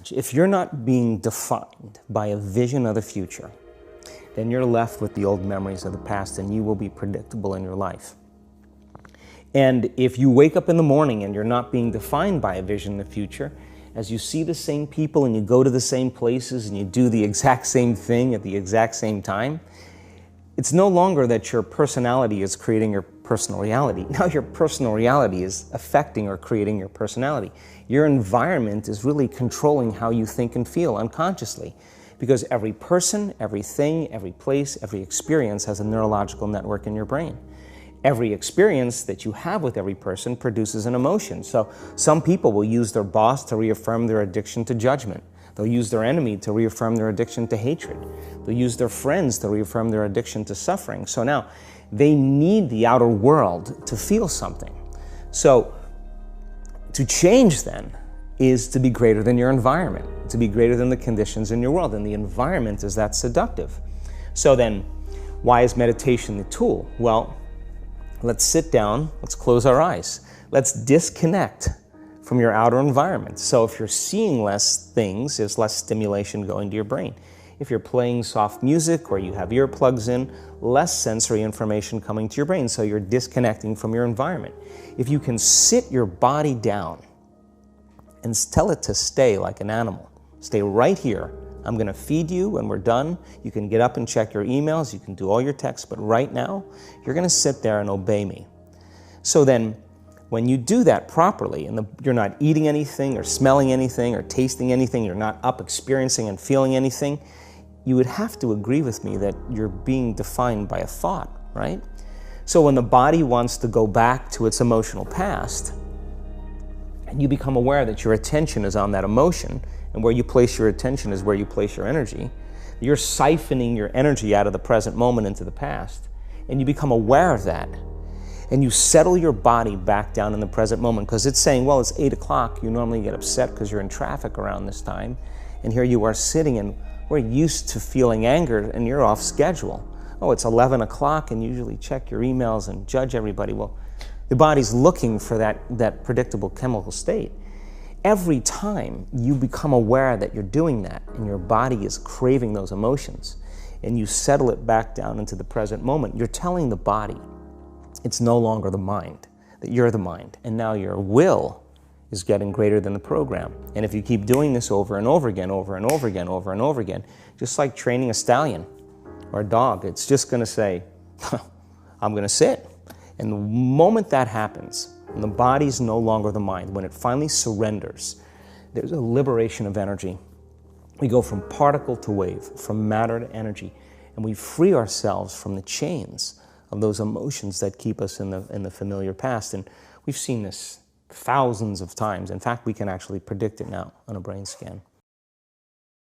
challenge. If you're not being defined by a vision of the future, then you're left with the old memories of the past and you will be predictable in your life. And if you wake up in the morning and you're not being defined by a vision of the future, as you see the same people and you go to the same places and you do the exact same thing at the exact same time, it's no longer that your personality is creating your personal reality. Now your personal reality is affecting or creating your personality. Your environment is really controlling how you think and feel unconsciously, because every person, everything, every place, every experience has a neurological network in your brain. Every experience that you have with every person produces an emotion. So some people will use their boss to reaffirm their addiction to judgment. They'll use their enemy to reaffirm their addiction to hatred. They'll use their friends to reaffirm their addiction to suffering. So now they need the outer world to feel something. So to change then is to be greater than your environment, to be greater than the conditions in your world. And the environment is that seductive. So then why is meditation the tool? Well, let's sit down, let's close our eyes. Let's disconnect from your outer environment. So if you're seeing less things, there's less stimulation going to your brain. If you're playing soft music or you have earplugs in, less sensory information coming to your brain, so you're disconnecting from your environment. If you can sit your body down and tell it to stay like an animal, stay right here. I'm going to feed you when we're done. You can get up and check your emails, you can do all your texts, but right now, you're going to sit there and obey me. So then, when you do that properly, and you're not eating anything or smelling anything or tasting anything, you're not up experiencing and feeling anything, you would have to agree with me that you're being defined by a thought, right? So when the body wants to go back to its emotional past, and you become aware that your attention is on that emotion, and where you place your attention is where you place your energy, you're siphoning your energy out of the present moment into the past, and you become aware of that. And you settle your body back down in the present moment, because it's saying, well, it's 8 o'clock. You normally get upset because you're in traffic around this time. And here you are sitting, and we're used to feeling anger, and you're off schedule. Oh, it's 11 o'clock, and you usually check your emails and judge everybody. Well, the body's looking for that predictable chemical state. Every time you become aware that you're doing that, and your body is craving those emotions, and you settle it back down into the present moment, you're telling the body, it's no longer the mind, that you're the mind. And now your will is getting greater than the program. And if you keep doing this over and over again, over and over again, over and over again, just like training a stallion or a dog, it's just going to say, I'm going to sit. And the moment that happens, and the body's no longer the mind, when it finally surrenders, there's a liberation of energy. We go from particle to wave, from matter to energy, and we free ourselves from the chains of those emotions that keep us in the familiar past. And we've seen this thousands of times. In fact, we can actually predict it now on a brain scan.